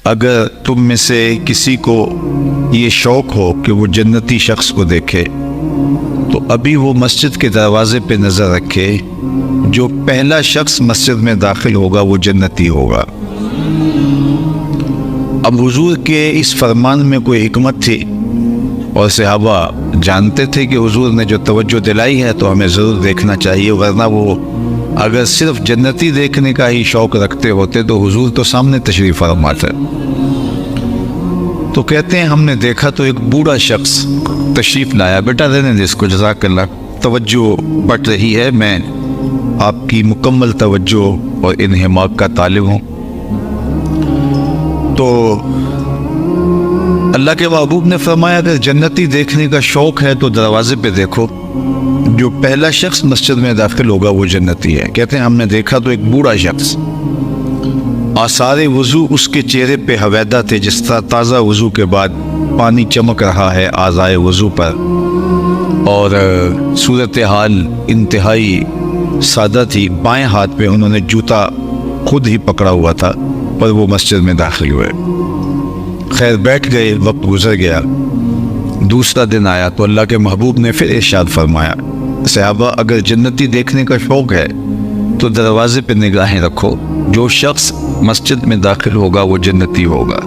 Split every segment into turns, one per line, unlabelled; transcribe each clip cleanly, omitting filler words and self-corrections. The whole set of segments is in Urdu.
اگر تم میں سے کسی کو یہ شوق ہو کہ وہ جنتی شخص کو دیکھے تو ابھی وہ مسجد کے دروازے پہ نظر رکھے، جو پہلا شخص مسجد میں داخل ہوگا وہ جنتی ہوگا۔ اب حضور کے اس فرمان میں کوئی حکمت تھی، اور صحابہ جانتے تھے کہ حضور نے جو توجہ دلائی ہے تو ہمیں ضرور دیکھنا چاہیے، ورنہ وہ اگر صرف جنتی دیکھنے کا ہی شوق رکھتے ہوتے تو حضور تو سامنے تشریف فرماتے۔ تو کہتے ہیں ہم نے دیکھا تو ایک بوڑھا شخص تشریف لایا۔ بیٹا رہنے دے اس کو، جزاک اللہ، توجہ بٹ رہی ہے، میں آپ کی مکمل توجہ اور انہماک کا طالب ہوں۔ تو اللہ کے محبوب نے فرمایا اگر جنتی دیکھنے کا شوق ہے تو دروازے پہ دیکھو، جو پہلا شخص مسجد میں داخل ہوگا وہ جنتی ہے۔ کہتے ہیں ہم نے دیکھا تو ایک بوڑھا شخص، آثار وضو اس کے چہرے پہ حویدہ تھے، جس طرح تازہ وضو کے بعد پانی چمک رہا ہے اعضائے وضو پر، اور صورتحال انتہائی سادہ تھی۔ بائیں ہاتھ پہ انہوں نے جوتا خود ہی پکڑا ہوا تھا، پر وہ مسجد میں داخل ہوئے۔ خیر بیٹھ گئے، وقت گزر گیا، دوسرا دن آیا تو اللہ کے محبوب نے پھر ارشاد فرمایا صحابہ اگر جنتی دیکھنے کا شوق ہے تو دروازے پہ نگاہیں رکھو، جو شخص مسجد میں داخل ہوگا وہ جنتی ہوگا۔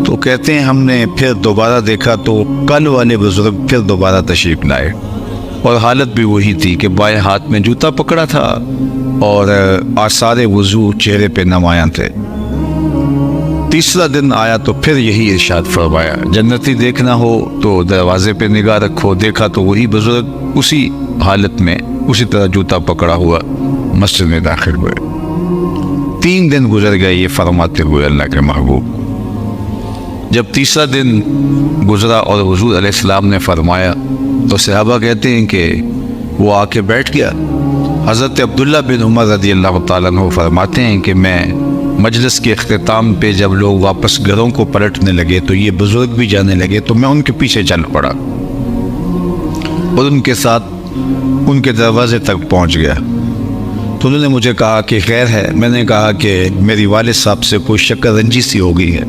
تو کہتے ہیں ہم نے پھر دوبارہ دیکھا تو کل والے بزرگ پھر دوبارہ تشریف لائے، اور حالت بھی وہی تھی کہ بائیں ہاتھ میں جوتا پکڑا تھا اور آثار وضو چہرے پہ نمایاں تھے۔ تیسرا دن آیا تو پھر یہی ارشاد فرمایا جنتی دیکھنا ہو تو دروازے پہ نگاہ رکھو۔ دیکھا تو وہی بزرگ اسی حالت میں اسی طرح جوتا پکڑا ہوا مسجد میں داخل ہوئے۔ 3 دن گزر گئے یہ فرماتے ہوئے اللہ کے محبوب۔ جب تیسرا دن گزرا اور حضور علیہ السلام نے فرمایا تو صحابہ کہتے ہیں کہ وہ آ کے بیٹھ گیا۔ حضرت عبداللہ بن عمر رضی اللہ تعالیٰ عنہ فرماتے ہیں کہ میں مجلس کے اختتام پہ جب لوگ واپس گھروں کو پلٹنے لگے تو یہ بزرگ بھی جانے لگے، تو میں ان کے پیچھے چل پڑا اور ان کے ساتھ ان کے دروازے تک پہنچ گیا۔ تو انہوں نے مجھے کہا کہ خیر ہے؟ میں نے کہا کہ میری والد صاحب سے کوئی شکر رنجی سی ہو گئی ہے،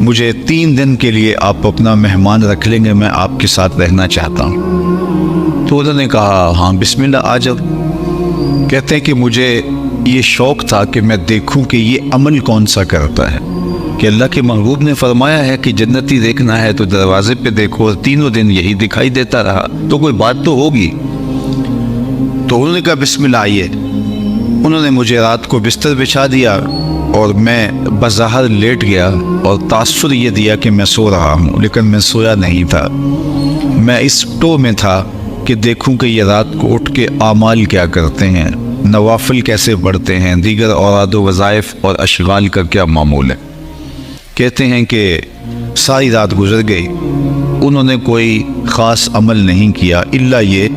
مجھے 3 دن کے لیے آپ اپنا مہمان رکھ لیں گے، میں آپ کے ساتھ رہنا چاہتا ہوں۔ تو انہوں نے کہا ہاں بسم اللہ آ جاؤ۔ کہتے ہیں کہ مجھے یہ شوق تھا کہ میں دیکھوں کہ یہ عمل کون سا کرتا ہے، کہ اللہ کے محبوب نے فرمایا ہے کہ جنتی دیکھنا ہے تو دروازے پہ دیکھو، اور تینوں دن یہی دکھائی دیتا رہا تو کوئی بات تو ہوگی۔ تو انہوں نے کہا بسم اللہ آئیے۔ انہوں نے مجھے رات کو بستر بچھا دیا اور میں بظاہر لیٹ گیا، اور تاثر یہ دیا کہ میں سو رہا ہوں، لیکن میں سویا نہیں تھا، میں اس ٹو میں تھا کہ دیکھوں کہ یہ رات کو اٹھ کے اعمال کیا کرتے ہیں، نوافل کیسے بڑھتے ہیں، دیگر اوراد و وظائف اور اشغال کا کیا معمول ہے۔ کہتے ہیں کہ ساری رات گزر گئی، انہوں نے کوئی خاص عمل نہیں کیا الا یہ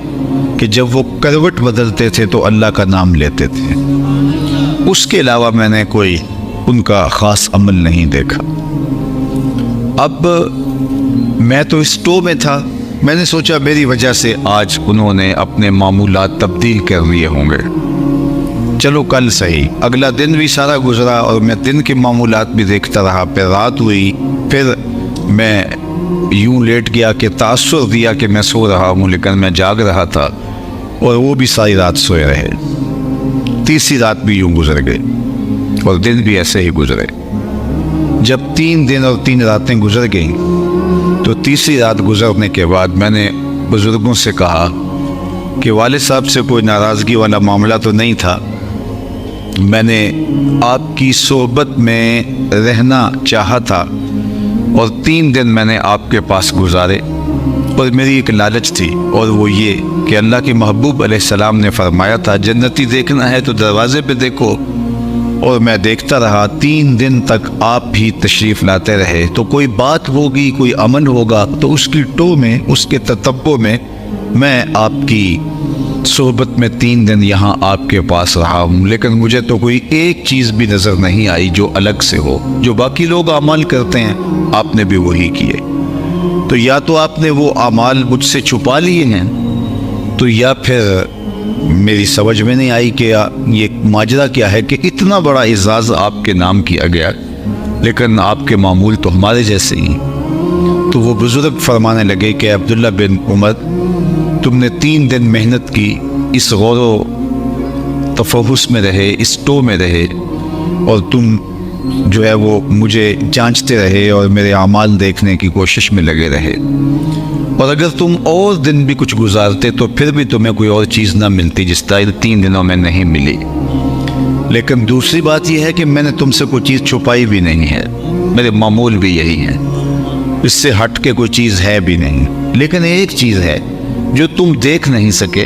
کہ جب وہ کروٹ بدلتے تھے تو اللہ کا نام لیتے تھے، اس کے علاوہ میں نے کوئی ان کا خاص عمل نہیں دیکھا۔ اب میں تو اس ٹو میں تھا، میں نے سوچا میری وجہ سے آج انہوں نے اپنے معمولات تبدیل کر لیے ہوں گے، چلو کل صحیح۔ اگلا دن بھی سارا گزرا اور میں دن کے معمولات بھی دیکھتا رہا، پھر رات ہوئی، پھر میں یوں لیٹ گیا کہ تاثر دیا کہ میں سو رہا ہوں لیکن میں جاگ رہا تھا، اور وہ بھی ساری رات سوئے رہے۔ تیسری رات بھی یوں گزر گئی اور دن بھی ایسے ہی گزرے۔ جب 3 دن اور 3 راتیں گزر گئیں تو تیسری رات گزرنے کے بعد میں نے بزرگوں سے کہا کہ والد صاحب سے کوئی ناراضگی والا معاملہ تو نہیں تھا، میں نے آپ کی صحبت میں رہنا چاہا تھا اور 3 دن میں نے آپ کے پاس گزارے، اور میری ایک لالچ تھی، اور وہ یہ کہ اللہ کے محبوب علیہ السلام نے فرمایا تھا جنتی دیکھنا ہے تو دروازے پہ دیکھو، اور میں دیکھتا رہا 3 دن تک آپ بھی تشریف لاتے رہے، تو کوئی بات ہوگی، کوئی عمل ہوگا، تو اس کی ٹو میں، اس کے تتبع میں آپ کی صحبت میں 3 دن یہاں آپ کے پاس رہا ہوں، لیکن مجھے تو کوئی ایک چیز بھی نظر نہیں آئی جو الگ سے ہو، جو باقی لوگ اعمال کرتے ہیں آپ نے بھی وہی کیے۔ تو یا تو آپ نے وہ اعمال مجھ سے چھپا لیے ہیں، تو یا پھر میری سمجھ میں نہیں آئی کہ یہ ماجرا کیا ہے کہ اتنا بڑا اعزاز آپ کے نام کیا گیا لیکن آپ کے معمول تو ہمارے جیسے ہی۔ تو وہ بزرگ فرمانے لگے کہ عبداللہ بن عمر، تم نے 3 دن محنت کی، اس غور و تفحص میں رہے، اس ٹو میں رہے، اور تم جو ہے وہ مجھے جانچتے رہے اور میرے اعمال دیکھنے کی کوشش میں لگے رہے، اور اگر تم اور دن بھی کچھ گزارتے تو پھر بھی تمہیں کوئی اور چیز نہ ملتی جس طرح 3 دنوں میں نہیں ملی۔ لیکن دوسری بات یہ ہے کہ میں نے تم سے کوئی چیز چھپائی بھی نہیں ہے، میرے معمول بھی یہی ہے، اس سے ہٹ کے کوئی چیز ہے بھی نہیں۔ لیکن ایک چیز ہے جو تم دیکھ نہیں سکے،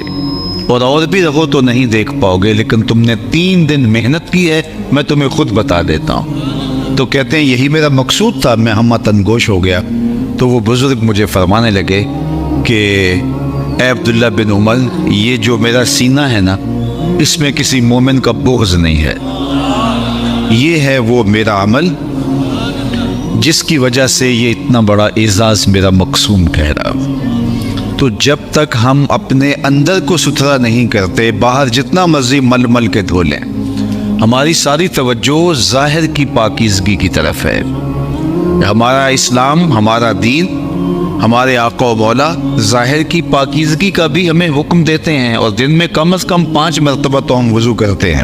اور بھی رہو تو نہیں دیکھ پاؤ گے، لیکن تم نے 3 دن محنت کی ہے، میں تمہیں خود بتا دیتا ہوں۔ تو کہتے ہیں یہی میرا مقصود تھا، میں ہمہ تنگوش ہو گیا۔ تو وہ بزرگ مجھے فرمانے لگے کہ اے عبداللہ بن عمر، یہ جو میرا سینہ ہے نا، اس میں کسی مومن کا بغض نہیں ہے، یہ ہے وہ میرا عمل جس کی وجہ سے یہ اتنا بڑا اعزاز میرا مقسوم کہہ رہا۔ تو جب تک ہم اپنے اندر کو ستھرا نہیں کرتے، باہر جتنا مرضی مل مل کے دھو لیں، ہماری ساری توجہ ظاہر کی پاکیزگی کی طرف ہے۔ ہمارا اسلام، ہمارا دین، ہمارے آقا و مولا ظاہر کی پاکیزگی کا بھی ہمیں حکم دیتے ہیں، اور دن میں کم از کم 5 مرتبہ تو ہم وضو کرتے ہیں،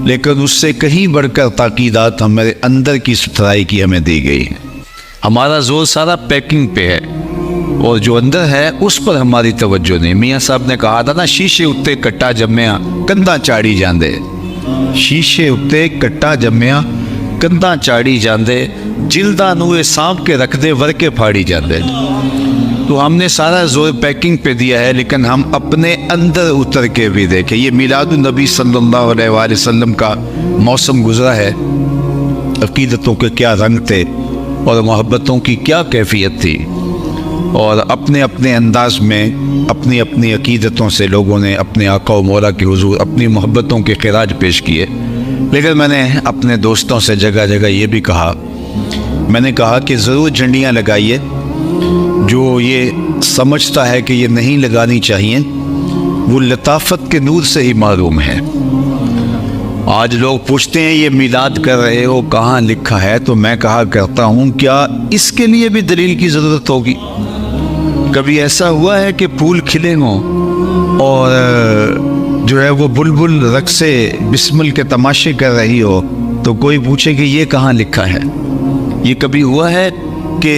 لیکن اس سے کہیں بڑھ کر تاکیدات ہمارے اندر کی ستھرائی کی ہمیں دی گئی ہے۔ ہمارا زور سارا پیکنگ پہ ہے، اور جو اندر ہے اس پر ہماری توجہ نہیں۔ میاں صاحب نے کہا تھا نا، شیشے اتے کٹا جمیا کندھا چاڑی جاندے، شیشے اتے کٹا جمیا کندھا چاڑی جاندے، جلداں نوے سانپ کے رکھ دے ورکے پھاڑی جاندے۔ تو ہم نے سارا زور پیکنگ پہ دیا ہے، لیکن ہم اپنے اندر اتر کے بھی دیکھیں۔ یہ میلاد النبی صلی اللہ علیہ وآلہ وسلم کا موسم گزرا ہے، عقیدتوں کے کیا رنگ تھے اور محبتوں کی کیا کیفیت تھی، اور اپنے اپنے انداز میں اپنی اپنی عقیدتوں سے لوگوں نے اپنے آقا و مولا کے حضور اپنی محبتوں کے خراج پیش کیے۔ لیکن میں نے اپنے دوستوں سے جگہ جگہ یہ بھی کہا، میں نے کہا کہ ضرور جھنڈیاں لگائیے، جو یہ سمجھتا ہے کہ یہ نہیں لگانی چاہیے وہ لطافت کے نور سے ہی معروم ہے۔ آج لوگ پوچھتے ہیں یہ میلاد کر رہے ہو کہاں لکھا ہے، تو میں کہا کرتا ہوں کیا اس کے لیے بھی دلیل کی ضرورت ہوگی؟ کبھی ایسا ہوا ہے کہ پھول کھلے ہوں اور جو ہے وہ بلبل رقصے بسمل کے تماشے کر رہی ہو تو کوئی پوچھے کہ یہ کہاں لکھا ہے؟ یہ کبھی ہوا ہے کہ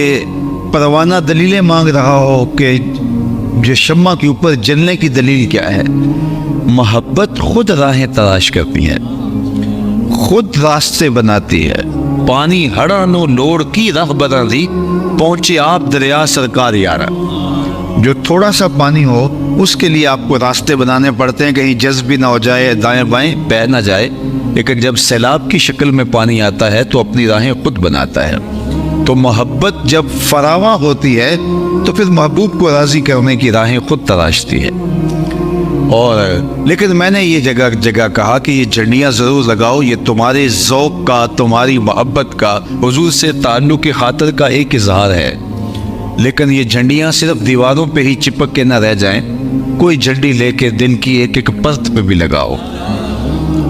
پروانہ دلیلیں مانگ رہا ہو کہ جو شمع کے اوپر جلنے کی دلیل کیا ہے؟ محبت خود راہیں تلاش کرتی ہے، خود راستے بناتی ہے۔ پانی ہڑا نو لوڑ کی راہ بنا دی، پہنچے آپ دریا سرکار یارا۔ جو تھوڑا سا پانی ہو اس کے لیے آپ کو راستے بنانے پڑتے ہیں، کہیں جذب بھی نہ ہو جائے، دائیں بائیں بہہ نہ جائے۔ لیکن جب سیلاب کی شکل میں پانی آتا ہے تو اپنی راہیں خود بناتا ہے۔ تو محبت جب فراواں ہوتی ہے تو پھر محبوب کو راضی کرنے کی راہیں خود تراشتی ہے۔ اور لیکن میں نے یہ جگہ جگہ کہا کہ یہ جھنڈیاں ضرور لگاؤ، یہ تمہارے ذوق کا، تمہاری محبت کا، حضور سے تعلق کی خاطر کا ایک اظہار ہے، لیکن یہ جھنڈیاں صرف دیواروں پہ ہی چپک کے نہ رہ جائیں، کوئی جھنڈی لے کے دن کی ایک ایک پرت پہ بھی لگاؤ۔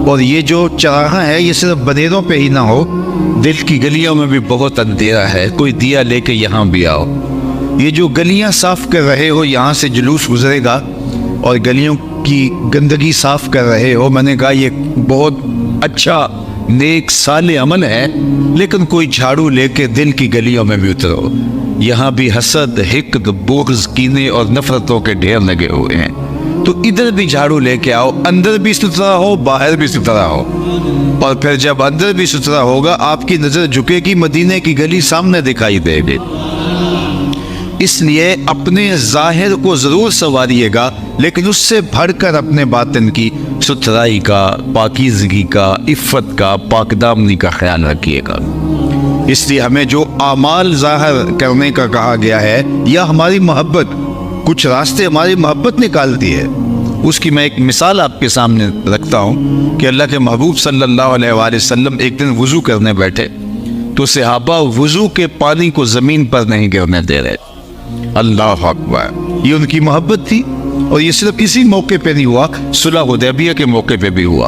اور یہ جو چراغاں ہے یہ صرف بنیروں پہ ہی نہ ہو، دل کی گلیوں میں بھی بہت اندھیرا ہے، کوئی دیا لے کے یہاں بھی آؤ۔ یہ جو گلیاں صاف کر رہے ہو، یہاں سے جلوس گزرے گا اور گلیوں کی گندگی صاف کر رہے ہو، میں نے کہا یہ بہت اچھا نیک صالح عمل ہے، لیکن کوئی جھاڑو لے کے دل کی گلیوں میں بھی اترو، یہاں بھی حسد، حقد، بغض، کینے اور نفرتوں کے ڈھیر لگے ہوئے ہیں، تو ادھر بھی جھاڑو لے کے آؤ، اندر بھی ستھرا ہو باہر بھی ستھرا ہو۔ اور پھر جب اندر بھی ستھرا ہوگا آپ کی نظر جھکے گی، مدینے کی گلی سامنے دکھائی دے گی۔ اس لیے اپنے ظاہر کو ضرور سنواریے گا، لیکن اس سے بڑھ کر اپنے باطن کی ستھرائی کا، پاکیزگی کا، عفت کا، پاک دامنی کا خیال رکھیے گا۔ اس لیے ہمیں جو اعمال ظاہر کرنے کا کہا گیا ہے، یا ہماری محبت، کچھ راستے ہماری محبت نکالتی ہے۔ اس کی میں ایک مثال آپ کے سامنے رکھتا ہوں کہ اللہ کے محبوب صلی اللہ علیہ وآلہ وسلم ایک دن وضو کرنے بیٹھے تو صحابہ وضو کے پانی کو زمین پر نہیں گرنے دے رہے۔ اللہ اکبر، یہ ان کی محبت تھی، اور یہ صرف اسی موقع پہ نہیں ہوا، صلح حدیبیہ کے موقع پہ بھی ہوا۔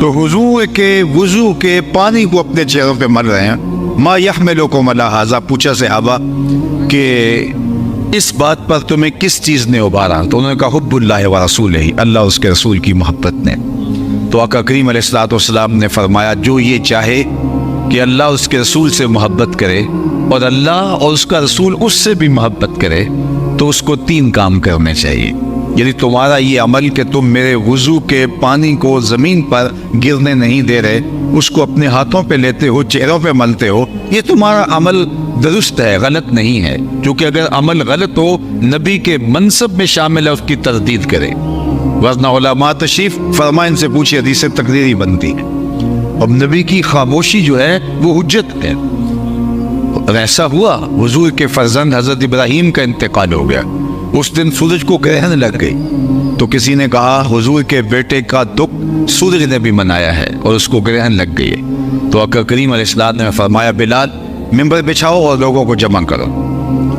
تو حضور کے وضو کے پانی کو اپنے چہروں پہ مل رہے ہیں۔ ما یحملکم علی ھذا، پوچھا صحابہ کہ اس بات پر تمہیں کس چیز نے ابھارا؟ تو انہوں نے کہا حب اللہ و رسولہ، اللہ اور اس کے رسول کی محبت نے۔ تو آقا کریم علیہ الصلوۃ والسلام نے فرمایا جو یہ چاہے کہ اللہ اور اس کے رسول سے محبت کرے اور اللہ اور اس کا رسول اس سے بھی محبت کرے تو اس کو 3 کام کرنے چاہیے۔ یعنی تمہارا یہ عمل کہ تم میرے وضو کے پانی کو زمین پر گرنے نہیں دے رہے، اس کو اپنے ہاتھوں پہ لیتے ہو، چہروں پہ ملتے ہو، یہ تمہارا عمل درست ہے، غلط نہیں ہے، کیونکہ اگر عمل غلط ہو نبی کے منصب میں شامل ہے، اس کی تردید کرے۔ ورنہ علماء تشریف فرما ان سے پوچھی، حدیث تقریری بنتی ہے، اب نبی کی خاموشی جو ہے وہ حجت ہے۔ اور ایسا ہوا حضور کے فرزند حضرت ابراہیم کا انتقال ہو گیا، اس دن سورج کو گرہن لگ گئی، تو کسی نے کہا حضور کے بیٹے کا دکھ سورج نے بھی منایا ہے اور اس کو گرہن لگ گئی ہے۔ تو آقا کریم علیہ السلام نے فرمایا بلال ممبر بچھاؤ اور لوگوں کو جمع کرو۔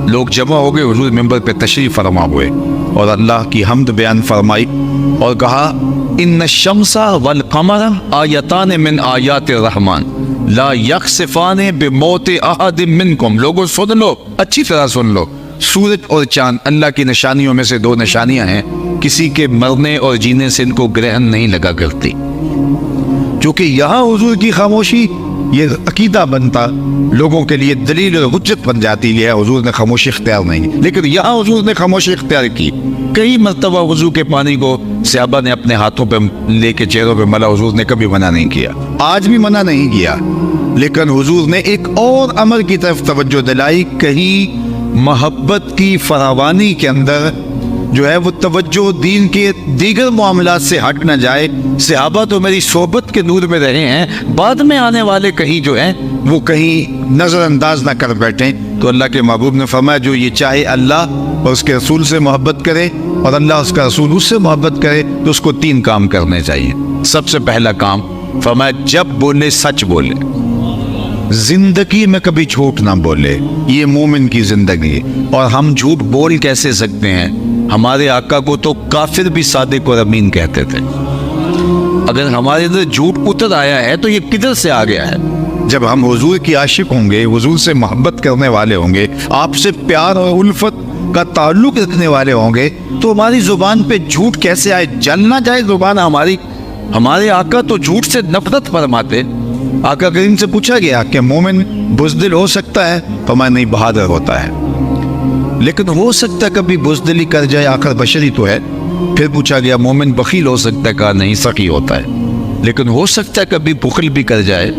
لوگ جمع ہو گئے، حضور ممبر پہ تشریف فرما ہوئے اور اللہ کی حمد بیان فرمائی اور کہا ان الشمس والقمر آیتان من آیات الرحمن لا یخسفان بموت احد منکم۔ لوگوں سن لو، اچھی طرح سن لو، سورج اور چاند اللہ کی نشانیوں میں سے 2 نشانیاں ہیں، کسی کے مرنے اور جینے سے ان کو گرہن نہیں لگا کرتی۔ چونکہ یہاں حضور کی خاموشی یہ عقیدہ بنتا، لوگوں کے لیے دلیل اور حجت بن جاتی ہے، حضور نے خاموشی اختیار نہیں، لیکن یہاں حضور نے خاموشی اختیار کی۔ کئی مرتبہ وضو کے پانی کو صحابہ نے اپنے ہاتھوں پہ لے کے چہروں پہ ملا، حضور نے کبھی منع نہیں کیا، آج بھی منع نہیں کیا، لیکن حضور نے ایک اور امر کی طرف توجہ دلائی، کہیں محبت کی فراوانی کے اندر جو ہے وہ توجہ دین کے دیگر معاملات سے ہٹ نہ جائے۔ صحابہ تو میری صحبت کے نور میں رہے ہیں، بعد میں آنے والے کہیں جو ہیں وہ کہیں نظر انداز نہ کر بیٹھیں۔ تو اللہ کے محبوب نے فرمایا جو یہ چاہے اللہ اور اس کے رسول سے محبت کرے اور اللہ اور اس کا رسول اس سے محبت کرے تو اس کو 3 کام کرنے چاہیے۔ سب سے پہلا کام فرمایا جب بولے سچ بولے، زندگی میں کبھی جھوٹ نہ بولے، یہ مومن کی زندگی۔ اور ہم جھوٹ بول کیسے سکتے ہیں؟ ہمارے آقا کو تو کافر بھی صادق اور امین کہتے تھے۔ اگر ہمارے اندر جھوٹ اتر آیا ہے تو یہ کدھر سے آ گیا ہے؟ جب ہم حضور کی عاشق ہوں گے، حضور سے محبت کرنے والے ہوں گے، آپ سے پیار اور الفت کا تعلق رکھنے والے ہوں گے، تو ہماری زبان پہ جھوٹ کیسے آئے؟ جل نہ جائے زبان ہماری؟ ہمارے آقا تو جھوٹ سے نفرت فرماتے۔ آقا کریم سے پوچھا گیا کہ مومن بزدل ہو سکتا ہے؟ فرمایا نہیں، بہادر ہوتا ہے، لیکن ہو سکتا ہے کبھی بزدلی کر جائے، آخر بشری تو ہے۔ پھر پوچھا گیا مومن بخیل ہو سکتا ہے؟ کہا نہیں، سخی ہوتا ہے، لیکن ہو سکتا ہے کبھی بخل بھی کر جائے،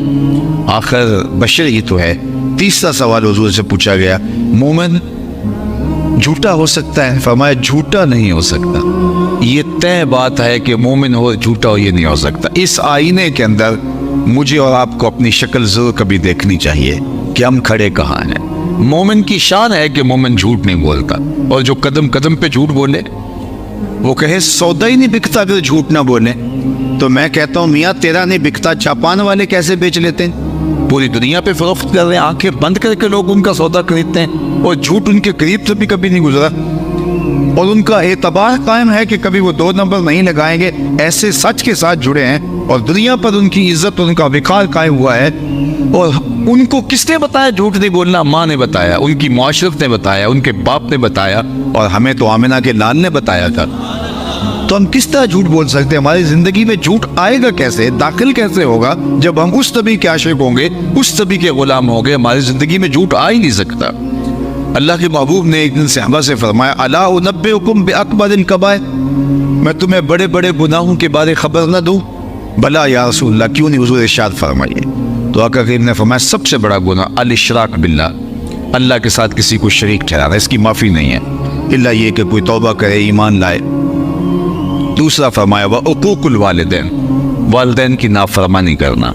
آخر بشر ہی تو ہے۔ تیسرا سوال حضور سے پوچھا گیا مومن جھوٹا ہو سکتا ہے؟ فرمایا جھوٹا نہیں ہو سکتا، یہ طے بات ہے کہ مومن ہو جھوٹا ہو یہ نہیں ہو سکتا۔ اس آئینے کے اندر مجھے اور آپ کو اپنی شکل ضرور کبھی دیکھنی چاہیے کہ ہم کھڑے کہاں ہیں۔ مومن کی شان ہے کہ مومن جھوٹ نہیں بولتا، اور جو قدم قدم پہ جھوٹ بولے، وہ کہے سودا ہی نہیں بکتا اگر جھوٹ نہ بولے، تو میں کہتا ہوں میاں تیرا نہیں بکتا، چاپان والے کیسے بیچ لیتے ہیں؟ پوری دنیا پہ فروخت کر رہے ہیں، آنکھیں بند کر کے لوگ ان کا سودا خریدتے ہیں، اور جھوٹ ان کے قریب سے بھی کبھی نہیں گزرا، اور ان کا اعتبار قائم ہے کہ کبھی وہ 2 نمبر نہیں لگائیں گے، ایسے سچ کے ساتھ جڑے ہیں، اور دنیا پر ان کی عزت اور ان کا وقار قائم ہوا ہے۔ اور ان کو کس نے بتایا جھوٹ نہیں بولنا؟ ماں نے بتایا، ان کی معاشرت نے بتایا، ان کے باپ نے بتایا، اور ہمیں تو آمنہ کے لال نے بتایا تھا۔ تو ہم کس طرح جھوٹ بول سکتے ہیں؟ ہماری زندگی میں جھوٹ آئے گا کیسے، داخل کیسے ہوگا؟ جب ہم اس نبی کے عاشق ہوں گے، اس نبی کے غلام ہوں گے، ہماری زندگی میں جھوٹ آ ہی نہیں سکتا۔ اللہ کے محبوب نے ایک دن صحابہ سے فرمایا الا انبئکم باکبر الکبائر، میں تمہیں بڑے بڑے گناہوں کے بارے خبر نہ دوں؟ بلا یا رسول اللہ، کیوں نہیں؟ حضور ارشاد فرمائیے۔ تو آقا کریم نے فرمایا سب سے بڑا گناہ الاشراک باللہ، اللہ کے ساتھ کسی کو شریک ٹھہرانا، اس کی معافی نہیں ہے الا یہ کہ کوئی توبہ کرے، ایمان لائے۔ دوسرا فرمایا وعقوق الوالدین، والدین کی نافرمانی کرنا۔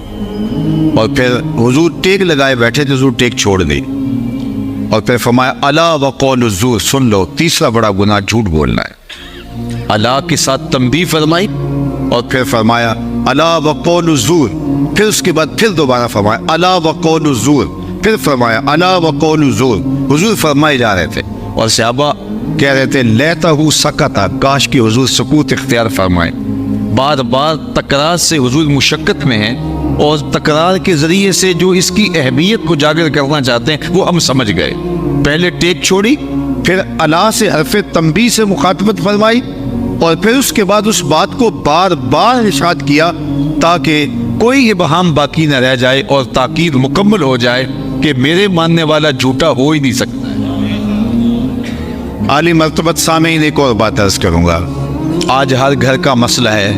اور پھر حضور ٹیک لگائے بیٹھے تھے، حضور ٹیک چھوڑ دی، اور پھر فرمایا الا وقول الزور، سن لو تیسرا بڑا گناہ جھوٹ بولنا ہے۔ الا کے ساتھ تنبیہ فرمائی، اور پھر فرمایا الا وقول الزور، پھر اس کے بعد پھر دوبارہ فرمایا الا وقول الزور، پھر فرمایا الا وقول الزور۔ حضور فرمائے جا رہے تھے اور صحابہ کہہ رہے تھے لیتہ سکتا، کاش کہ حضور سکوت اختیار فرمائے۔ بار بار تکرار سے حضور مشقت میں ہیں، اور تکرار کے ذریعے سے جو اس کی اہمیت کو اجاگر کرنا چاہتے ہیں وہ ہم سمجھ گئے۔ پہلے ٹیک چھوڑی، پھر الا سے حرف تنبیہ سے مخاطبت فرمائی، اور پھر اس کے بعد اس بات کو بار بار ارشاد کیا تاکہ کوئی ابہام باقی نہ رہ جائے اور تاکید مکمل ہو جائے کہ میرے ماننے والا جھوٹا ہو ہی نہیں سکتا۔ عالی مرتبت سامعین، ایک اور بات عرض کروں گا۔ آج ہر گھر کا مسئلہ ہے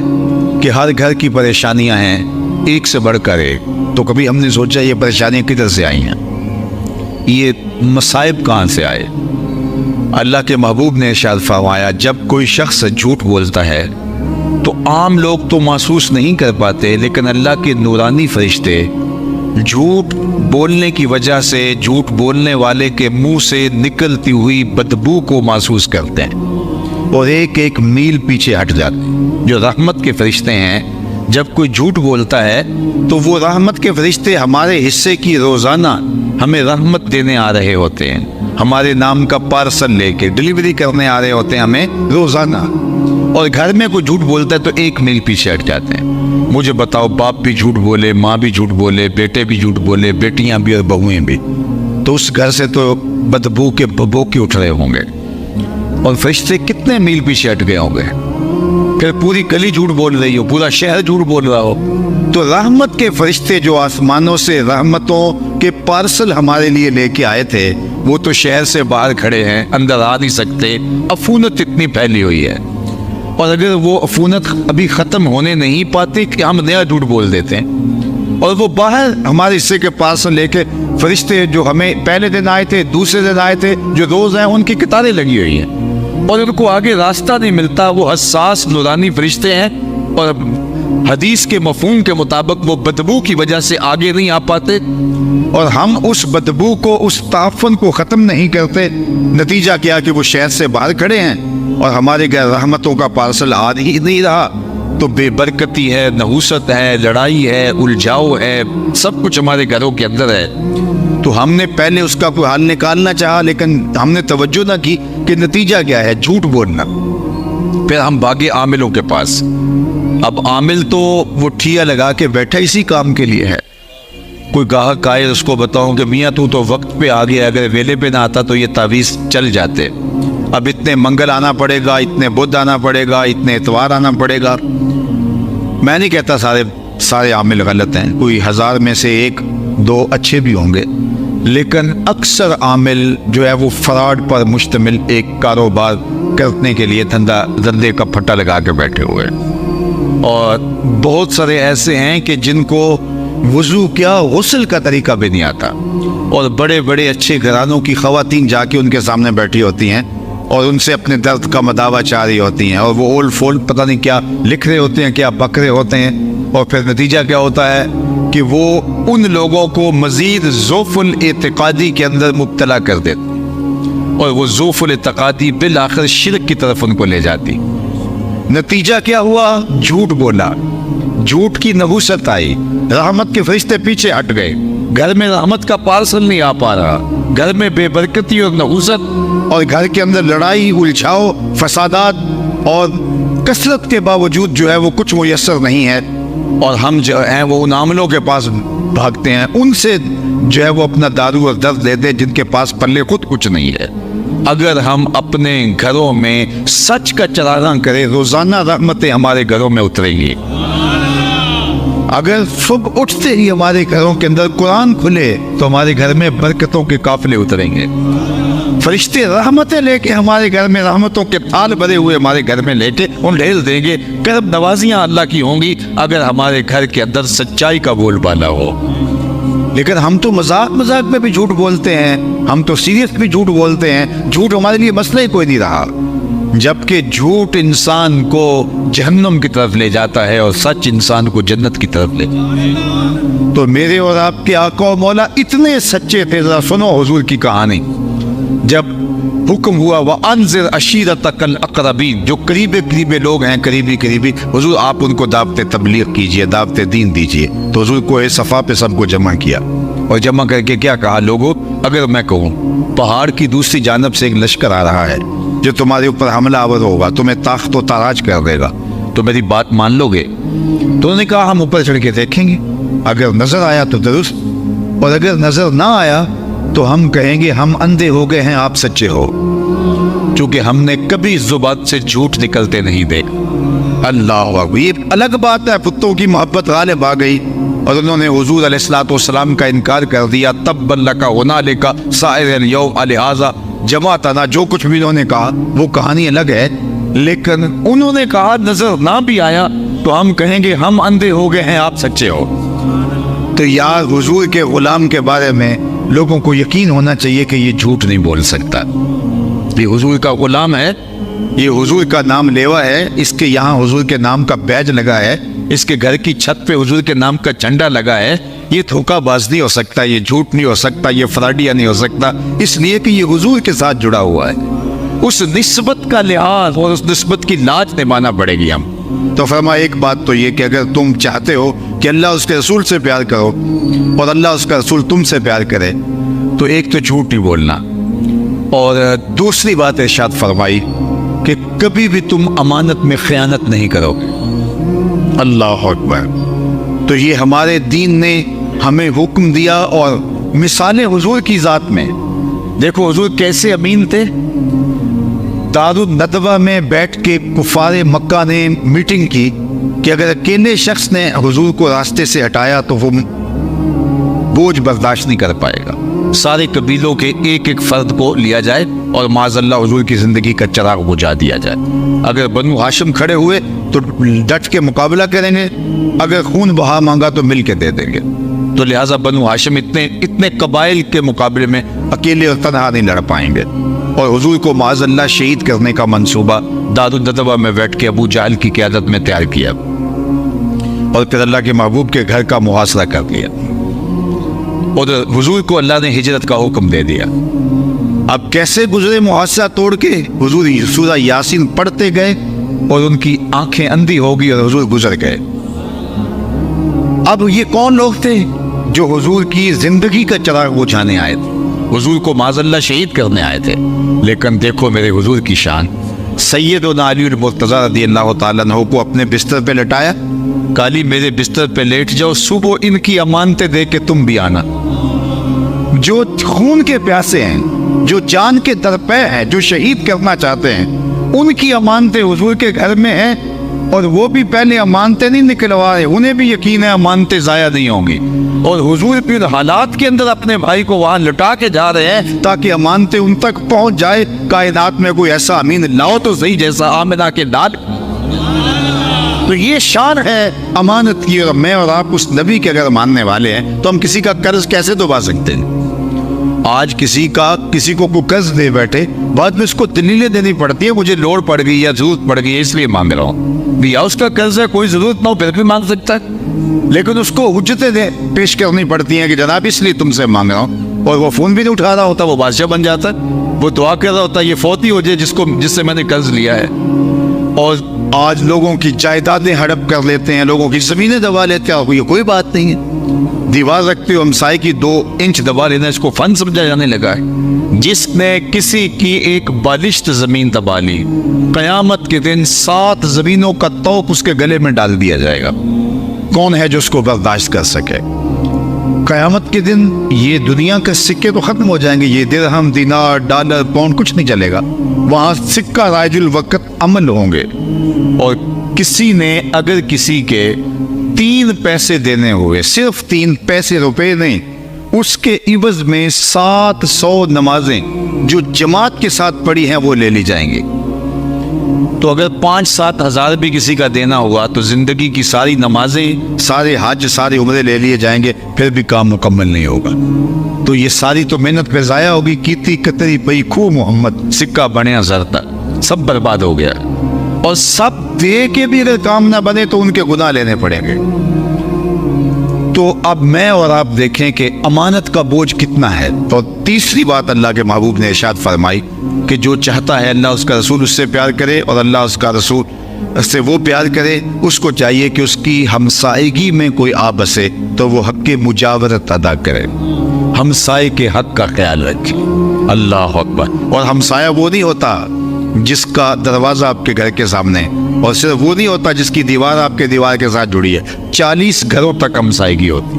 کہ ہر گھر کی پریشانیاں ہیں ایک سے بڑھ کر ایک، تو کبھی ہم نے سوچا یہ پریشانیاں کدھر سے آئی ہیں، یہ مصائب کہاں سے آئے؟ اللہ کے محبوب نے ارشاد فرمایا جب کوئی شخص جھوٹ بولتا ہے تو عام لوگ تو محسوس نہیں کر پاتے، لیکن اللہ کے نورانی فرشتے جھوٹ بولنے کی وجہ سے جھوٹ بولنے والے کے منہ سے نکلتی ہوئی بدبو کو محسوس کرتے ہیں اور ایک ایک میل پیچھے ہٹ جاتے ہیں۔ جو رحمت کے فرشتے ہیں، جب کوئی جھوٹ بولتا ہے تو وہ رحمت کے فرشتے ہمارے حصے کی روزانہ ہمیں رحمت دینے آ رہے ہوتے ہیں، ہمارے نام کا پارسل لے کے ڈلیوری کرنے آ رہے ہوتے ہیں ہمیں روزانہ۔ اور گھر میں کوئی جھوٹ بولتا ہے تو ایک میل پیچھے ہٹ جاتے ہیں۔ مجھے بتاؤ، باپ بھی جھوٹ بولے، ماں بھی جھوٹ بولے، بیٹے بھی جھوٹ بولے، بیٹیاں بھی اور بہویں بھی، تو اس گھر سے تو بدبو کے ببوکے اٹھ رہے ہوں گے، اور فرشتے کتنے میل پیچھے ہٹ گئے ہوں گے۔ پھر پوری گلی جھوٹ بول رہی ہو، پورا شہر جھوٹ بول رہا ہو، تو رحمت کے فرشتے جو آسمانوں سے رحمتوں کے پارسل ہمارے لیے لے کے آئے تھے، وہ تو شہر سے باہر کھڑے ہیں، اندر آ نہیں سکتے۔ عفونت اتنی پھیلی ہوئی ہے، اور اگر وہ عفونت ابھی ختم ہونے نہیں پاتی کہ ہم نیا جھوٹ بول دیتے ہیں، اور وہ باہر ہمارے حصے کے پارسل لے کے فرشتے جو ہمیں پہلے دن آئے تھے، دوسرے دن آئے تھے، جو روز ہیں، ان کی قطاریں لگی ہوئی ہیں، اور ان کو آگے راستہ نہیں ملتا۔ وہ حساس نورانی فرشتے ہیں، اور حدیث کے مفہوم کے مطابق وہ بدبو کی وجہ سے آگے نہیں آ پاتے، اور ہم اس بدبو کو، اس تعفن کو ختم نہیں کرتے۔ نتیجہ کیا کہ وہ شہر سے باہر کھڑے ہیں اور ہمارے گھر رحمتوں کا پارسل آ ہی نہیں رہا، تو بے برکتی ہے، نحوست ہے، لڑائی ہے، الجھاؤ ہے، سب کچھ ہمارے گھروں کے اندر ہے۔ تو ہم نے پہلے اس کا کوئی حل نکالنا چاہا، لیکن ہم نے توجہ نہ کی کہ نتیجہ کیا ہے، جھوٹ بولنا۔ پھر ہم بھاگے عاملوں کے پاس۔ اب عامل تو وہ ٹھیا لگا کے بیٹھا اسی کام کے لیے ہے۔ کوئی گاہک آئے، اس کو بتاؤں کہ میاں تو وقت پہ آ گیا، اگر ویلے پہ نہ آتا تو یہ تعویذ چل جاتے، اب اتنے منگل آنا پڑے گا، اتنے بدھ آنا پڑے گا، اتنے اتوار آنا پڑے گا۔ میں نہیں کہتا سارے عامل غلط ہیں، کوئی 1000 میں سے 1-2 اچھے بھی ہوں گے، لیکن اکثر عامل جو ہے وہ فراڈ پر مشتمل ایک کاروبار کرنے کے لیے دھندے کا پھٹا لگا کے بیٹھے ہوئے ہیں، اور بہت سارے ایسے ہیں کہ جن کو وضو کیا، غسل کا طریقہ بھی نہیں آتا، اور بڑے بڑے اچھے گھرانوں کی خواتین جا کے ان کے سامنے بیٹھی ہوتی ہیں اور ان سے اپنے درد کا مداوع چاہ رہی ہوتی ہیں، اور وہ اولڈ فولڈ پتہ نہیں کیا لکھ رہے ہوتے ہیں، کیا بک رہے ہوتے ہیں، اور پھر نتیجہ کیا ہوتا ہے کہ وہ ان لوگوں کو مزید ضعف الاعتقادی کے اندر مبتلا کر دیتے، اور وہ ضعف الاعتقادی بالآخر شرک کی طرف ان کو لے جاتی۔ نتیجہ کیا ہوا؟ جھوٹ بولا، جھوٹ کی نحوست آئی، رحمت کے فرشتے پیچھے ہٹ گئے، گھر میں رحمت کا پارسل نہیں آ پا رہا، گھر میں بے برکتی اور نحوست، اور گھر کے اندر لڑائی، الجھاؤ، فسادات، اور کثرت کے باوجود جو ہے وہ کچھ میسر نہیں ہے، اور ہم جو ہیں وہ ان عاملوں کے پاس بھاگتے ہیں، ان سے جو ہے وہ اپنا دارو اور درد لیتے ہیں جن کے پاس پلے خود کچھ نہیں ہے۔ اگر ہم اپنے گھروں میں سچ کا چرارا کریں، روزانہ رحمتیں ہمارے گھروں میں اتریں گی۔ اگر صبح اٹھتے ہی ہمارے گھروں کے اندر قرآن کھلے تو ہمارے گھر میں برکتوں کے قافلے اتریں گے، فرشتے رحمتیں لے کے ہمارے گھر میں، رحمتوں کے تھال بھرے ہوئے ہمارے گھر میں لے کے ان ڈھیل دیں گے۔ کرم نوازیاں اللہ کی ہوں گی اگر ہمارے گھر کے اندر سچائی کا بول بالا ہو۔ لیکن ہم تو مذاق میں بھی جھوٹ بولتے ہیں، ہم تو سیریس بھی جھوٹ بولتے ہیں، جھوٹ ہمارے لیے مسئلہ ہی کوئی نہیں رہا، جبکہ جھوٹ انسان کو جہنم کی طرف لے جاتا ہے اور سچ انسان کو جنت کی طرف لے جاتا ہے۔ تو میرے اور آپ کے آقا و مولا اتنے سچے تھے، ذرا سنو حضور کی کہانی۔ جب حکم ہوا وَأَنذِرْ عَشِيرَتَكَ الْأَقْرَبِينَ، جو قریبی لوگ ہیں، قریبی، حضور آپ ان کو دعوت تبلیغ کیجئے، دعوت دین دیجئے، تو حضور کو صفا پہ سب کو جمع کیا، اور جمع کر کے کیا کہا؟ لوگوں، اگر میں کہوں پہاڑ کی دوسری جانب سے ایک لشکر آ رہا ہے جو تمہارے اوپر حملہ آور ہوگا، تمہیں تاخت و تاراج کر دے گا، تو میری بات مان لو گے؟ تو انہوں نے کہا ہم اوپر چڑھ کے دیکھیں گے، اگر نظر آیا تو درست، اور اگر نظر نہ آیا تو ہم کہیں گے ہم اندھے ہو گئے ہیں، آپ سچے ہو، چونکہ ہم نے کبھی زبان سے جھوٹ نکلتے نہیں دیکھا۔ اللہ اکبر، یہ الگ بات ہے، پتوں کی محبت غالب آ گئی اور انہوں نے حضور علیہ الصلوۃ والسلام کا انکار کر دیا۔ تب لک ہنالک سائر الیوم لہذا جمعتنا، جو کچھ بھی انہوں نے کہا وہ کہانی الگ ہے، لیکن انہوں نے کہا نظر نہ بھی آیا تو ہم کہیں گے ہم اندھے ہو گئے ہیں، آپ سچے ہو۔ تو یار حضور کے غلام کے بارے میں لوگوں کو یقین ہونا چاہیے کہ یہ جھوٹ نہیں بول سکتا، یہ حضور کا غلام ہے، یہ حضور کا نام لیوا ہے، اس کے یہاں حضور کے نام کا بیج لگا ہے، اس کے گھر کی چھت پہ حضور کے نام کا جھنڈا لگا ہے، یہ دھوکہ باز نہیں ہو سکتا، یہ جھوٹ نہیں ہو سکتا، یہ فراڈیا نہیں ہو سکتا، اس لیے کہ یہ حضور کے ساتھ جڑا ہوا ہے۔ اس نسبت کا لحاظ اور اس نسبت کی لاج نبھانا پڑے گی ہم۔ تو فرمایا ایک بات تو یہ کہ اگر تم چاہتے ہو کہ اللہ اس کے رسول سے پیار کرو اور اللہ اس کا رسول تم سے پیار کرے تو ایک تو جھوٹ نہیں بولنا، اور دوسری بات ارشاد فرمائی کہ کبھی بھی تم امانت میں خیانت نہیں کرو۔ اللہ اکبر، تو یہ ہمارے دین نے ہمیں حکم دیا، اور مثالیں حضور کی ذات میں دیکھو، حضور کیسے امین تھے۔ دارالندوہ میں بیٹھ کے کفار مکہ نے میٹنگ کی کہ اگر اکیلے شخص نے حضور کو راستے سے ہٹایا تو وہ بوجھ برداشت نہیں کر پائے گا، سارے قبیلوں کے ایک ایک فرد کو لیا جائے اور معاذ اللہ حضور کی زندگی کا چراغ بجھا دیا جائے۔ اگر بنو ہاشم کھڑے ہوئے تو ڈٹ کے مقابلہ کریں گے، اگر خون بہا مانگا تو مل کے دے دیں گے۔ تو لہٰذا بنو ہاشم اتنے قبائل کے مقابلے میں اکیلے اور تنہا نہیں لڑ پائیں گے، اور حضور کو معاذ اللہ شہید کرنے کا منصوبہ دارالندوہ میں بیٹھ کے ابو جہل کی قیادت میں تیار کیا، اور پھر اللہ کے محبوب کے گھر کا محاصرہ کر لیا، اور حضور کو اللہ نے ہجرت کا حکم دے دیا۔ اب کیسے گزرے محاصرہ توڑ کے؟ حضور سورہ یاسین پڑھتے گئے اور ان کی آنکھیں اندھی ہو گئی اور حضور گزر گئے۔ اب یہ کون لوگ تھے جو حضور کی زندگی کا چراغ بجھانے آئے تھے، حضور کو معاذ اللہ شہید کرنے آئے تھے؟ لیکن دیکھو میرے حضور کی شان، سیدنا علی المرتضی رضی اللہ تعالیٰ عنہ کو اپنے بستر پہ لٹایا، کالی میرے بستر پہ لیٹ جاؤ، صبح ان کی امانتیں دے کے تم بھی آنا۔ جو خون کے پیاسے ہیں، جو جان کے درپے ہیں، جو شہید کرنا چاہتے ہیں، ان کی امانتیں حضور کے گھر میں ہیں، اور وہ بھی پہلے امانتیں نہیں نکلوا رہے، انہیں بھی یقین ہے امانتیں ضائع نہیں ہوں گی، اور حضور پھر حالات کے اندر اپنے بھائی کو وہاں لٹا کے جا رہے ہیں تاکہ امانتیں ان تک پہنچ جائے۔ کائنات میں کوئی ایسا امین لاؤ تو صحیح جیسا آمنہ کے لال۔ تو یہ شان ہے امانت کی، اور میں اور آپ اس نبی کے اگر ماننے والے ہیں تو ہم کسی کا قرض کیسے دبا سکتے ہیں؟ آج کسی کو کوئی قرض دے بیٹھے، بعد میں اس کو دلیلیں دینی پڑتی ہے، مجھے لوڑ پڑ گئی یا ضرورت پڑ گئی ہے اس لیے مانگ رہا ہوں، یا اس کا قرض ہے کوئی ضرورت نہ ہو پھر بھی مانگ سکتا ہے، لیکن اس کو حجتیں پیش کرنی پڑتی ہیں کہ جناب اس لیے تم سے مانگ رہا ہوں، اور وہ فون بھی نہیں اٹھا رہا ہوتا، وہ بادشاہ بن جاتا ہے، وہ دعا کر رہا ہوتا ہے یہ فوت ہی ہو جائے جس سے میں نے قرض لیا ہے۔ اور آج لوگوں کی جائیدادیں ہڑپ کر لیتے ہیں، لوگوں کی زمینیں دبا لیتے ہیں، یہ کوئی بات نہیں ہے، دیوار رکھتے ہو ہمسائے کی 2 انچ دبا لینا اس کو فن سمجھا جانے لگا ہے۔ جس نے کسی کی ایک بالشت زمین دبا لی، قیامت کے دن 7 زمینوں کا توق اس کے گلے میں ڈال دیا جائے گا، کون ہے جو اس کو برداشت کر سکے؟ قیامت کے دن یہ دنیا کے سکے تو ختم ہو جائیں گے، یہ درہم، دینار، ڈالر، پاؤنڈ کچھ نہیں چلے گا، وہاں سکہ رائج الوقت عمل ہوں گے، اور کسی نے اگر کسی کے 3 پیسے دینے ہوئے، صرف 3 پیسے روپے نہیں، اس کے عوض میں 700 نمازیں جو جماعت کے ساتھ پڑھی ہیں وہ لے لی جائیں گی۔ تو اگر 5-7 ہزار بھی کسی کا دینا ہوا تو زندگی کی ساری نمازیں، سارے حج، سارے عمرے لے لیے جائیں گے، پھر بھی کام مکمل نہیں ہوگا۔ تو یہ ساری تو محنت پہ ضائع ہوگی، کیتی کتری پئی خو محمد، سکہ بنیا زرتا، سب برباد ہو گیا، اور سب دے کے بھی اگر کام نہ بنے تو ان کے گناہ لینے پڑیں گے۔ تو اب میں اور آپ دیکھیں کہ امانت کا بوجھ کتنا ہے۔ تو تیسری بات اللہ کے محبوب نے ارشاد فرمائی کہ جو چاہتا ہے اللہ اس کا رسول اس سے پیار کرے اور اللہ اس کا رسول اس سے وہ پیار کرے، اس کو چاہیے کہ اس کی ہمسائیگی میں کوئی آ بسے تو وہ حق مجاورت ادا کرے، ہمسائے کے حق کا خیال رکھے۔ اللہ اکبر۔ اور ہمسایہ وہ نہیں ہوتا جس کا دروازہ آپ کے گھر کے سامنے ہے، اور صرف وہ نہیں ہوتا جس کی دیوار آپ کے دیوار کے ساتھ جڑی ہے، 40 گھروں تک ہمسائیگی ہوتی.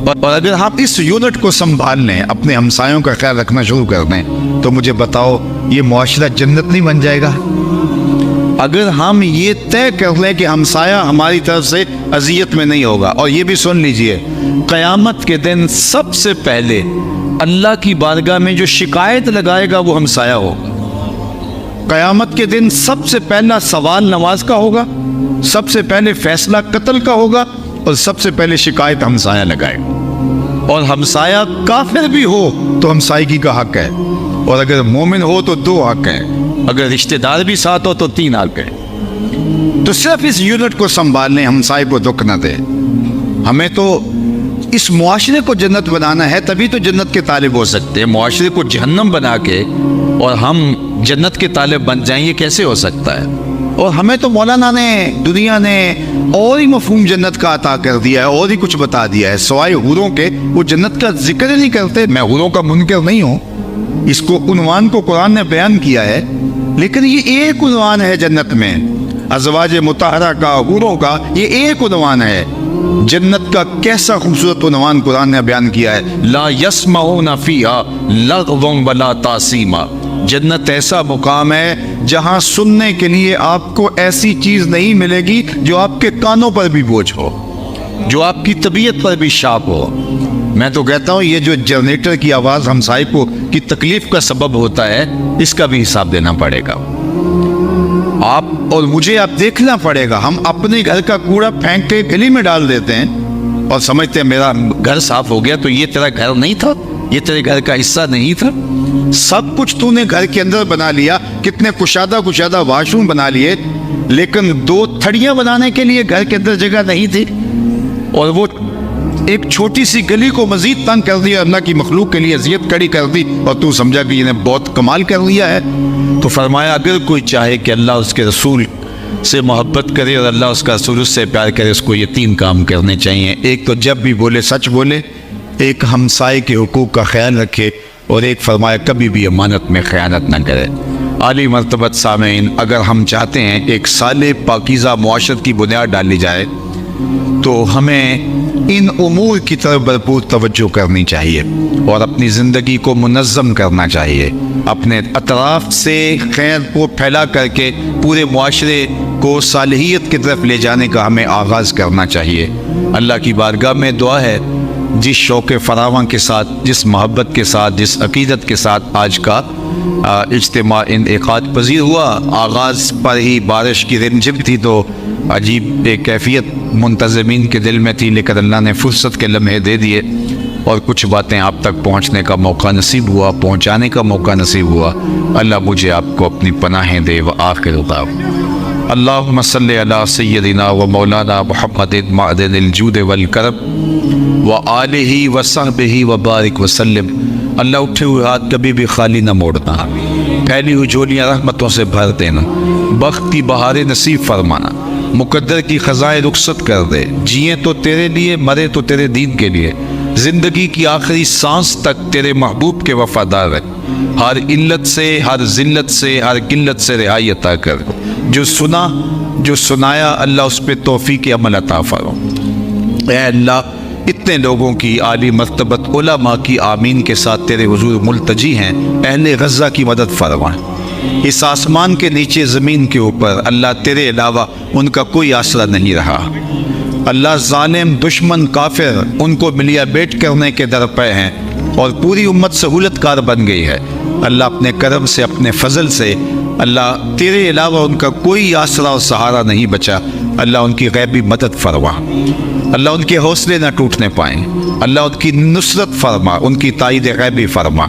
اور اگر ہم اس یونٹ کو سنبھال لیں، اپنے ہمسایوں کا خیال رکھنا شروع کر دیں، تو مجھے بتاؤ یہ معاشرہ جنت نہیں بن جائے گا؟ اگر ہم یہ طے کر لیں کہ ہمسایہ ہماری طرف سے اذیت میں نہیں ہوگا. اور یہ بھی سن لیجئے، قیامت کے دن سب سے پہلے اللہ کی بارگاہ میں جو شکایت لگائے گا وہ ہمسایہ ہوگا. قیامت کے دن سب سے پہلا سوال نماز کا ہوگا، سب سے پہلے فیصلہ قتل کا ہوگا، اور سب سے پہلے شکایت ہمسایہ لگائے گا. اور ہمسایہ کافر بھی ہو تو ہمسائیگی کا حق ہے، اور اگر مومن ہو تو 2 حق ہیں، اگر رشتہ دار بھی ساتھ ہو تو 3 حق ہیں. تو صرف اس یونٹ کو سنبھال لیں، ہمسائے کو دکھ نہ دے. ہمیں تو اس معاشرے کو جنت بنانا ہے، تبھی تو جنت کے طالب ہو سکتے ہیں. معاشرے کو جہنم بنا کے اور ہم جنت کے طالب بن جائیں، یہ کیسے ہو سکتا ہے؟ اور ہمیں تو مولانا نے، دنیا نے اور ہی مفہوم جنت کا عطا کر دیا ہے، اور ہی کچھ بتا دیا ہے سوائے حوروں کے. وہ جنت کا ذکر ہی نہیں کرتے. میں حوروں کا منکر نہیں ہوں، اس کو عنوان کو قرآن نے بیان کیا ہے، لیکن یہ ایک عنوان ہے جنت میں. ازواج مطہرہ کا، حوروں کا، یہ ایک عنوان ہے. جنت کا کیسا خوبصورت عنوان قرآن نے بیان کیا ہے، لا یسمعون فیہا لغوا ولا تاثیما. جنت ایسا مقام ہے جہاں سننے کے لیے آپ کو ایسی چیز نہیں ملے گی جو آپ کے کانوں پر بھی بوجھ ہو، جو آپ کی طبیعت پر بھی شاپ ہو. میں تو کہتا ہوں یہ جو جنریٹر کی آواز ہمسائے کو کی تکلیف کا سبب ہوتا ہے، اس کا بھی حساب دینا پڑے گا. آپ اور مجھے اب دیکھنا پڑے گا. ہم اپنے گھر کا کوڑا پھینک کے گلی میں ڈال دیتے ہیں اور سمجھتے ہیں میرا گھر صاف ہو گیا. تو یہ تیرا گھر نہیں تھا، یہ تیرے گھر کا حصہ نہیں تھا. سب کچھ تو نے گھر کے اندر بنا لیا، کتنے کشادہ واش روم بنا لیے، لیکن 2 تھڑیاں بنانے کے لیے گھر کے اندر جگہ نہیں تھی. اور وہ ایک چھوٹی سی گلی کو مزید تنگ کر دیا، اللہ کی مخلوق کے لیے اذیت کڑی کر دی، اور تو سمجھا کہ انہیں بہت کمال کر لیا ہے. تو فرمایا اگر کوئی چاہے کہ اللہ اس کے رسول سے محبت کرے اور اللہ اس کا رسول اس سے پیار کرے، اس کو یہ 3 کام کرنے چاہیے. ایک تو جب بھی بولے سچ بولے، ایک ہمسائے کے حقوق کا خیال رکھے، اور ایک فرمایا کبھی بھی امانت میں خیانت نہ کرے. عالی مرتبت سامعین، اگر ہم چاہتے ہیں ایک صالح پاکیزہ معاشرت کی بنیاد ڈالی جائے تو ہمیں ان امور کی طرف بھرپور توجہ کرنی چاہیے اور اپنی زندگی کو منظم کرنا چاہیے. اپنے اطراف سے خیر کو پھیلا کر کے پورے معاشرے کو صالحیت کی طرف لے جانے کا ہمیں آغاز کرنا چاہیے. اللہ کی بارگاہ میں دعا ہے، جس شوق فراواں کے ساتھ، جس محبت کے ساتھ، جس عقیدت کے ساتھ آج کا اجتماع انعقاد پذیر ہوا، آغاز پر ہی بارش کی رمجھم تھی تو عجیب ایک کیفیت منتظمین کے دل میں تھی، لیکن اللہ نے فرصت کے لمحے دے دیے اور کچھ باتیں آپ تک پہنچنے کا موقع نصیب ہوا، پہنچانے کا موقع نصیب ہوا. اللہ مجھے آپ کو اپنی پناہیں دے. وآخر دعوانا اللہم صلی علی سیدنا و مولانا محمد معدن الجود والکرم وآلہ وصحبہ وبارک وسلم. اللہ اٹھے ہوئے ہاتھ کبھی بھی خالی نہ موڑنا، پھیلی ہوئی جھولیاں رحمتوں سے بھر دینا، بخت کی بہاریں نصیب فرمانا، مقدر کی خزائیں رخصت کر دے. جیے تو تیرے لیے، مرے تو تیرے دین کے لیے، زندگی کی آخری سانس تک تیرے محبوب کے وفادار رہے. ہر علت سے، ہر ذلت سے، ہر قلت سے رہائی عطا کر. جو سنا، جو سنایا، اللہ اس پہ توفیق عمل عطا فرما. اے اللہ، اتنے لوگوں کی عالی مرتبت علماء کی آمین کے ساتھ تیرے حضور ملتجی ہیں. اہل غزہ کی مدد فرما. اس آسمان کے نیچے، زمین کے اوپر، اللہ تیرے علاوہ ان کا کوئی آسرا نہیں رہا. اللہ ظالم، دشمن، کافر ان کو ملیا بیٹ کرنے کے در پہ ہیں اور پوری امت سہولت کار بن گئی ہے. اللہ اپنے کرم سے، اپنے فضل سے، اللہ تیرے علاوہ ان کا کوئی آسرا اور سہارا نہیں بچا. اللہ ان کی غیبی مدد فرما. اللہ ان کے حوصلے نہ ٹوٹنے پائیں. اللہ ان کی نصرت فرما، ان کی تائید غیبی فرما.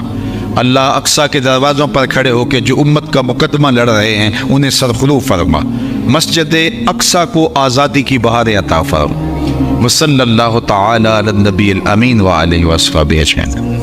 اللہ اقصیٰ کے دروازوں پر کھڑے ہو کے جو امت کا مقدمہ لڑ رہے ہیں انہیں سرخرو فرما. مسجد اقصیٰ کو آزادی کی بہار عطا فرما. وصلی اللہ تعالی علی النبی الامین وآلہ وصحبہ اجمعین.